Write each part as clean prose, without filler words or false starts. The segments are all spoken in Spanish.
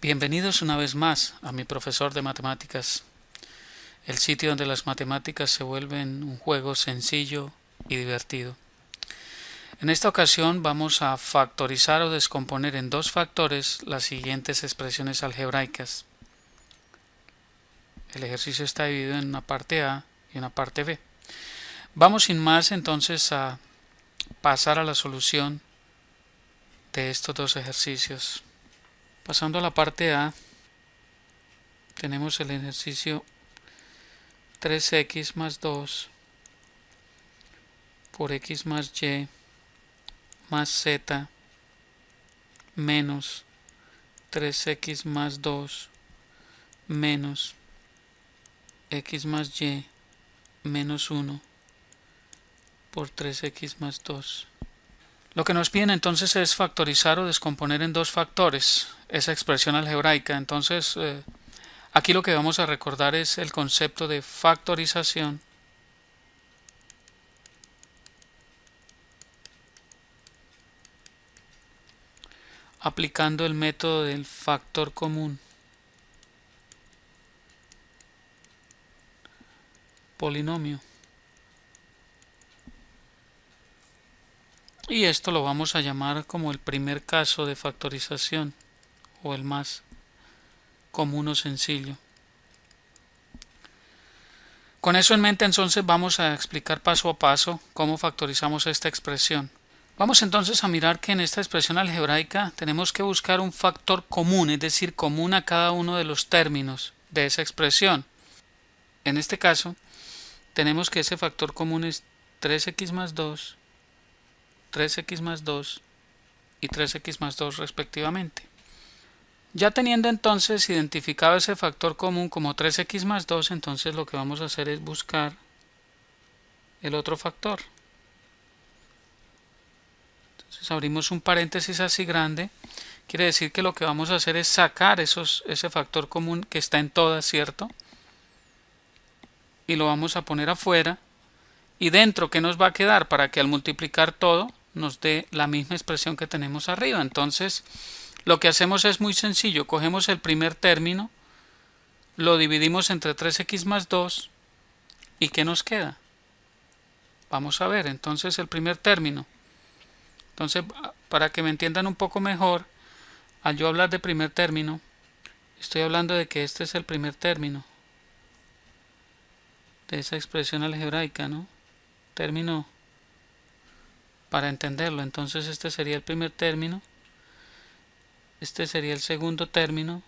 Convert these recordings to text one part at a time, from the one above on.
Bienvenidos una vez más a mi profesor de matemáticas, el sitio donde las matemáticas se vuelven un juego sencillo y divertido. En esta ocasión vamos a factorizar o descomponer en dos factores las siguientes expresiones algebraicas. El ejercicio está dividido en una parte A y una parte B. Vamos sin más entonces a pasar a la solución de estos dos ejercicios. Pasando a la parte A, tenemos el ejercicio 3x más 2 por x más y más z menos 3x más 2 menos x más y menos 1 por 3x más 2. Lo que nos piden entonces es factorizar o descomponer en dos factores esa expresión algebraica. Entonces aquí lo que vamos a recordar es el concepto de factorización aplicando el método del factor común polinomio. Y esto lo vamos a llamar como el primer caso de factorización o el más común o sencillo. Con eso en mente entonces vamos a explicar paso a paso cómo factorizamos esta expresión. Vamos entonces a mirar que en esta expresión algebraica tenemos que buscar un factor común, es decir, común a cada uno de los términos de esa expresión. En este caso tenemos que ese factor común es 3x más 2, 3x más 2 y 3x más 2 respectivamente. Ya teniendo entonces identificado ese factor común como 3x más 2, entonces lo que vamos a hacer es buscar el otro factor. Entonces abrimos un paréntesis así grande, quiere decir que lo que vamos a hacer es sacar ese factor común que está en todas, ¿cierto? Y lo vamos a poner afuera, y dentro, ¿qué nos va a quedar? Para que al multiplicar todo nos dé la misma expresión que tenemos arriba. Entonces lo que hacemos es muy sencillo, cogemos el primer término, lo dividimos entre 3x más 2 y ¿qué nos queda? Vamos a ver, entonces el primer término. Entonces, para que me entiendan un poco mejor, al yo hablar de primer término, estoy hablando de que este es el primer término de esa expresión algebraica, ¿no? Término para entenderlo. Entonces este sería el primer término, este sería el segundo término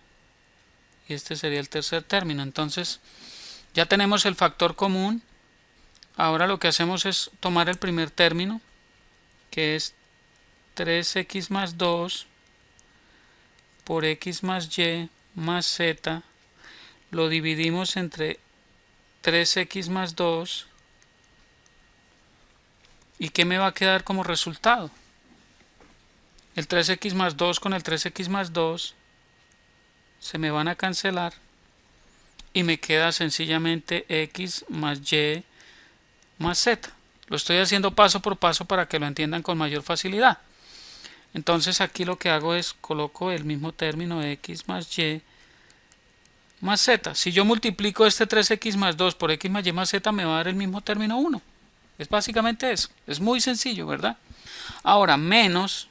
y este sería el tercer término. Entonces ya tenemos el factor común. Ahora lo que hacemos es tomar el primer término, que es 3x más 2 por x más y más z, lo dividimos entre 3x más 2 y ¿qué me va a quedar como resultado? El 3x más 2 con el 3x más 2 se me van a cancelar y me queda sencillamente x más y más z. Lo estoy haciendo paso por paso para que lo entiendan con mayor facilidad. Entonces aquí lo que hago es coloco el mismo término x más y más z. Si yo multiplico este 3x más 2 por x más y más z me va a dar el mismo término 1. Es básicamente eso. Es muy sencillo, ¿verdad? Ahora menos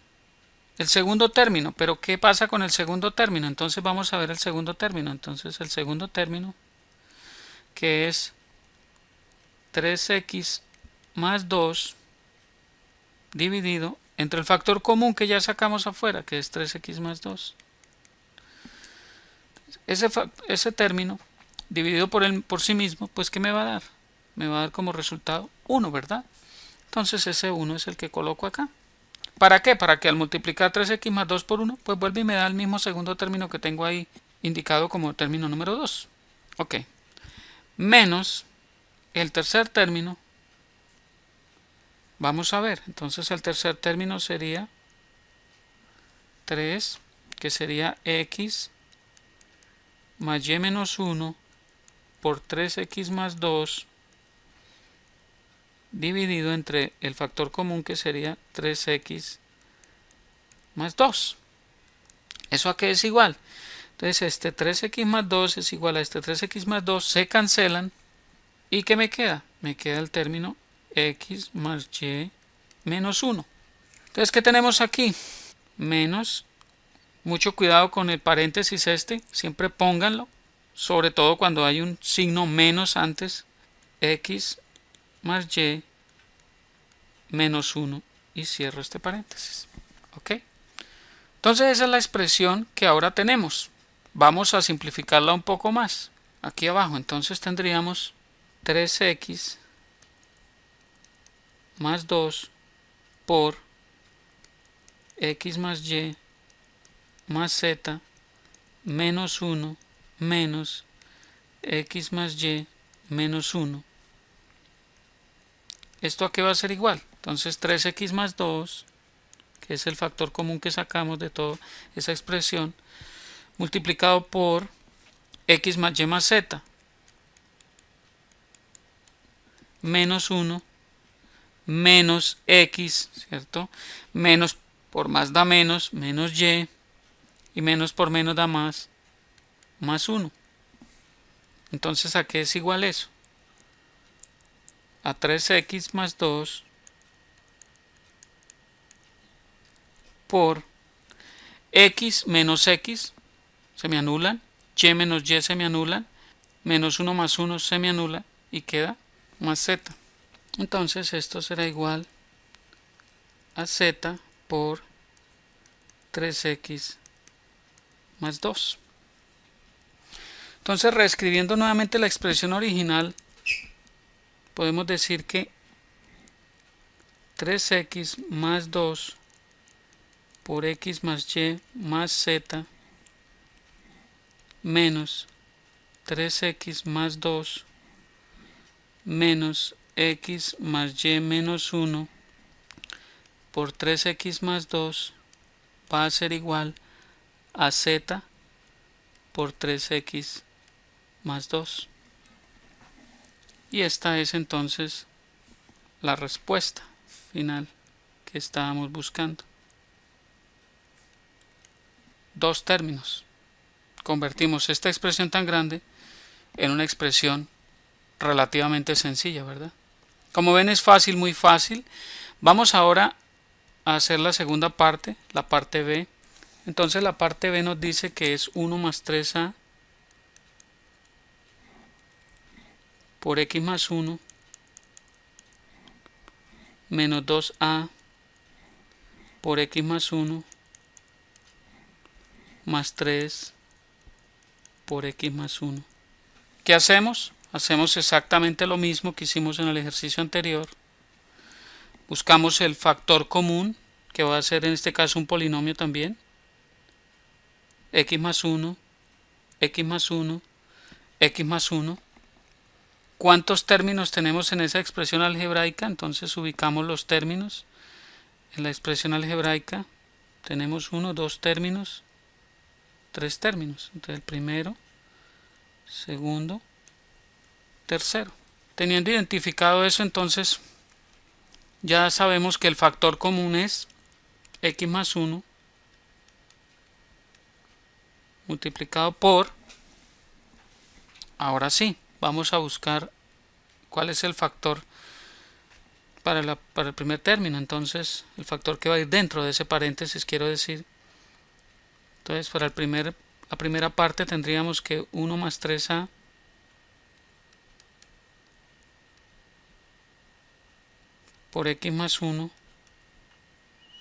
el segundo término. Pero ¿qué pasa con el segundo término? Entonces vamos a ver el segundo término. Entonces el segundo término, que es 3x más 2 dividido entre el factor común que ya sacamos afuera, que es 3x más 2. Ese término dividido por sí mismo, pues ¿qué me va a dar? Me va a dar como resultado 1, ¿verdad? Entonces ese 1 es el que coloco acá. ¿Para qué? Para que al multiplicar 3x más 2 por 1, pues vuelve y me da el mismo segundo término que tengo ahí indicado como término número 2. Ok. Menos el tercer término. Vamos a ver. Entonces el tercer término sería 3, que sería x más y menos 1 por 3x más 2 dividido entre el factor común, que sería 3x más 2. ¿Eso a qué es igual? Entonces este 3x más 2 es igual a este 3x más 2, se cancelan. ¿Y qué me queda? Me queda el término x más y menos 1. Entonces, ¿qué tenemos aquí? Menos, mucho cuidado con el paréntesis siempre pónganlo, sobre todo cuando hay un signo menos antes, x más y menos 1 y cierro este paréntesis. ¿Ok? Entonces esa es la expresión que ahora tenemos. Vamos a simplificarla un poco más. Aquí abajo entonces tendríamos 3x más 2 por x más y más z menos 1 menos x más y menos 1. ¿Esto a qué va a ser igual? Entonces 3x más 2, que es el factor común que sacamos de toda esa expresión, multiplicado por x más y más z menos 1 menos x, ¿cierto? Menos por más da menos, menos y menos por menos da más 1. Entonces, ¿a qué es igual eso? A 3x más 2 por x menos x, se me anulan, y menos y se me anulan, menos 1 más 1 se me anula y queda más z. Entonces esto será igual a z por 3x más 2. Entonces, reescribiendo nuevamente la expresión original, podemos decir que 3x más 2 por x más y más z menos 3x más 2 menos x más y menos 1 por 3x más 2 va a ser igual a z por 3x más 2. Y esta es entonces la respuesta final que estábamos buscando. Dos términos. Convertimos esta expresión tan grande en una expresión relativamente sencilla, ¿verdad? Como ven, es fácil, muy fácil. Vamos ahora a hacer la segunda parte, la parte B. Entonces la parte B nos dice que es 1 más 3a por x más 1 menos 2a por x más 1 más 3 por x más 1. ¿Qué hacemos? Hacemos exactamente lo mismo que hicimos en el ejercicio anterior. Buscamos el factor común, que va a ser en este caso un polinomio también. X más 1, x más 1, x más 1. ¿Cuántos términos tenemos en esa expresión algebraica? Entonces ubicamos los términos. En la expresión algebraica tenemos 1, 2 términos, 3 términos. Entonces el primero, segundo, tercero. Teniendo identificado eso, entonces ya sabemos que el factor común es x más 1 multiplicado por, ahora sí, vamos a buscar cuál es el factor para el primer término. Entonces el factor que va a ir dentro de ese paréntesis, quiero decir. Entonces para la primera parte tendríamos que 1 más 3a por x más 1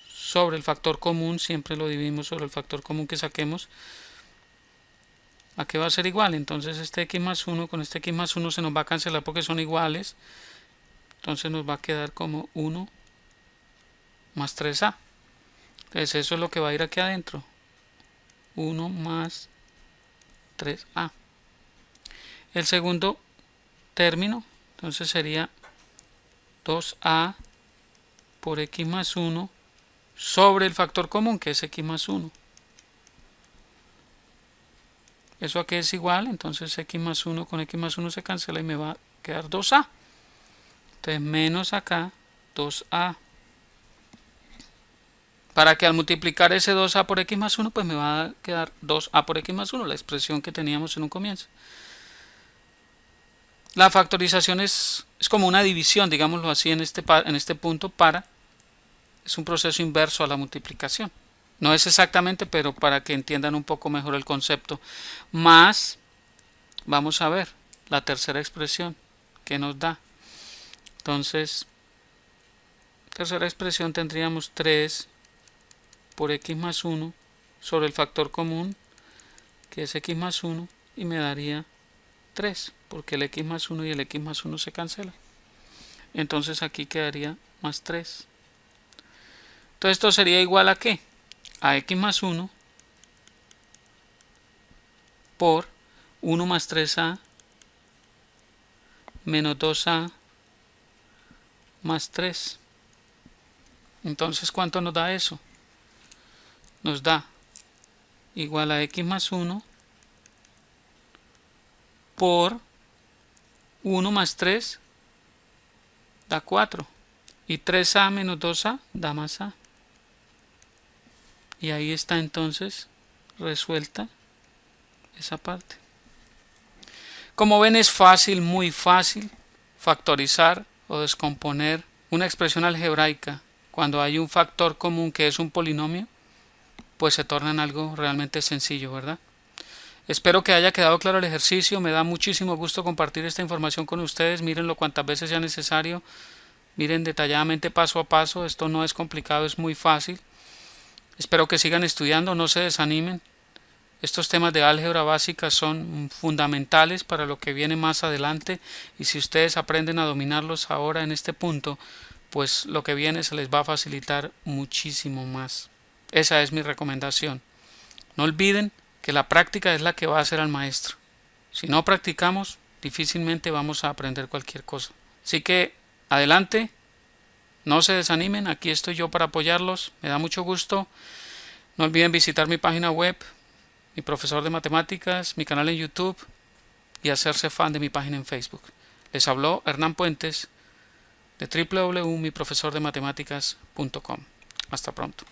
sobre el factor común, siempre lo dividimos sobre el factor común que saquemos. ¿A qué va a ser igual? Entonces este x más 1 con este x más 1 se nos va a cancelar porque son iguales. Entonces nos va a quedar como 1 más 3a. Entonces eso es lo que va a ir aquí adentro. 1 más 3a. El segundo término, entonces sería 2a por x más 1 sobre el factor común, que es x más 1. ¿Eso a qué es igual? Entonces x más 1 con x más 1 se cancela y me va a quedar 2a. Entonces menos acá 2a para que al multiplicar ese 2a por x más 1, pues me va a quedar 2a por x más 1, la expresión que teníamos en un comienzo. La factorización es como una división, digámoslo así, en este punto, es un proceso inverso a la multiplicación. No es exactamente, pero para que entiendan un poco mejor el concepto. Más, vamos a ver, la tercera expresión que nos da. Entonces, tercera expresión tendríamos 3 por x más 1 sobre el factor común, que es x más 1, y me daría 3, porque el x más 1 y el x más 1 se cancelan. Entonces aquí quedaría más 3. Entonces esto sería igual a ¿qué? A x más 1 por 1 más 3a menos 2a más 3. Entonces, ¿cuánto nos da eso? Nos da igual a x más 1 por 1 más 3 da 4. Y 3a menos 2a da más a. Y ahí está entonces resuelta esa parte. Como ven, es fácil, muy fácil, factorizar o descomponer una expresión algebraica. Cuando hay un factor común que es un polinomio, pues se torna en algo realmente sencillo, ¿verdad? Espero que haya quedado claro el ejercicio. Me da muchísimo gusto compartir esta información con ustedes. Mírenlo cuantas veces sea necesario. Miren detalladamente paso a paso. Esto no es complicado, es muy fácil. Espero que sigan estudiando, no se desanimen. Estos temas de álgebra básica son fundamentales para lo que viene más adelante, y si ustedes aprenden a dominarlos ahora en este punto, pues lo que viene se les va a facilitar muchísimo más. Esa es mi recomendación. No olviden que la práctica es la que va a hacer al maestro. Si no practicamos, difícilmente vamos a aprender cualquier cosa. Así que adelante, no se desanimen, aquí estoy yo para apoyarlos, me da mucho gusto. No olviden visitar mi página web, mi profesor de matemáticas, mi canal en YouTube y hacerse fan de mi página en Facebook. Les habló Hernán Puentes de www.miprofesordematematics.com. Hasta pronto.